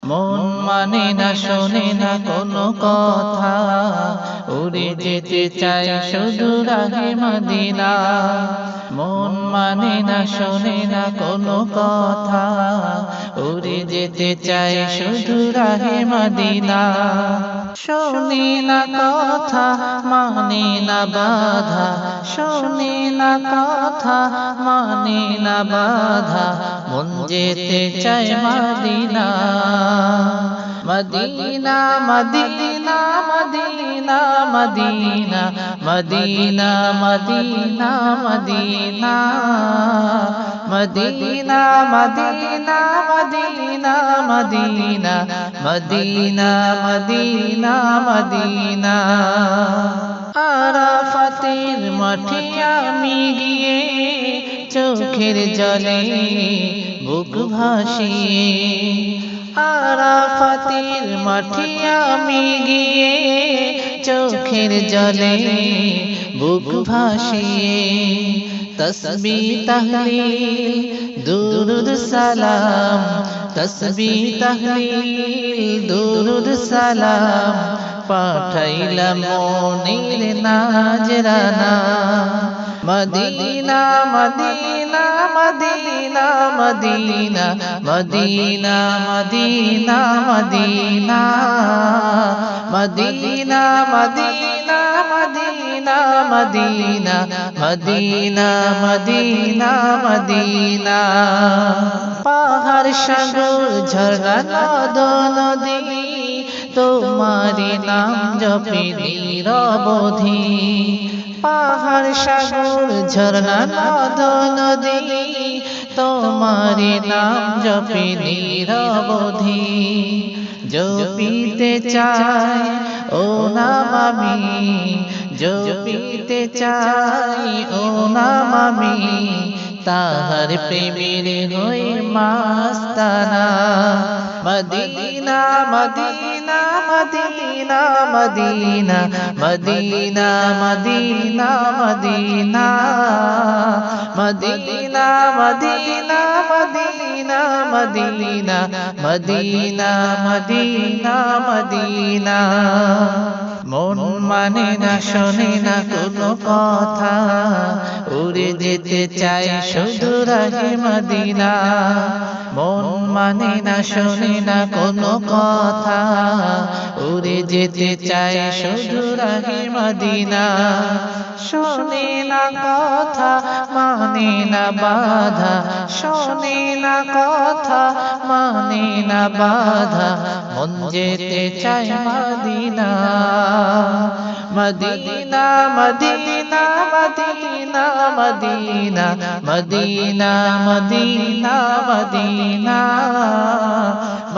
মন মানে না শোনে না কোনো কথা, উড়ে যেতে চাই শুধু রাহে মদিনা। মন মানে না শোনে না কোনো কথা, উড়ে যেতে চাই শুধু রাহে মদিনা। শোনে না কথা মানে না বাধা, শোনে না কথা মানে না বাধা, মন যেতে চায় Medina. Medina Medina Medina Medina Medina Medina Medina Medina Medina Medina Medina Medina Medina Medina. আরাফাতের মাঠে আমি গিয়ে চোখের জলে বুক ভাসিয়ে, আরাফাতের মাঠে আমি গিয়ে চোখের জলে বুক ভাসিয়ে, তসবিহ তাহলিল দুরুদ সালাম, তসবিহ তাহলিল দুরুদ সালাম, পাঠাইলাম মনের নাজরানা। Medina Medina Medina Medina Medina Medina Medina Medina Medina Medina Medina Medina Medina Medina. পাহাড় সাগর ঝরনা নদ নদী, তোমারি নাম জপে নিরবধি। পাহাড় সাগর ঝরনা নদ নদী, তোমারি নাম জপে নিরবধি। জপিতে চাই ও নাম আমি, জপিতে চাই ও নাম আমি, তাহার প্রেমের হয়ে মাস্তানা। Medina Medina Medina Medina Medina Medina Medina Medina Medina Medina Medina Medina Medina Medina. মন মানে না শোনে না কোনো কথা, উড়ে যেতে চাই শুধু রাহে মদিনা। মন মানে না শোনে না কোনো কথা, উড়ে যেতে চাই শুধু রাহে মদিনা। শোনে না কথা মানে না বাধা, শোনে না কথা মানে না বাধা, মন যেতে চায় Medina. Medina Medina Medina Medina Medina Medina Medina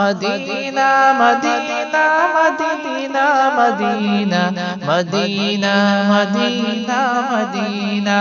Medina Medina Medina Medina Medina Medina Medina.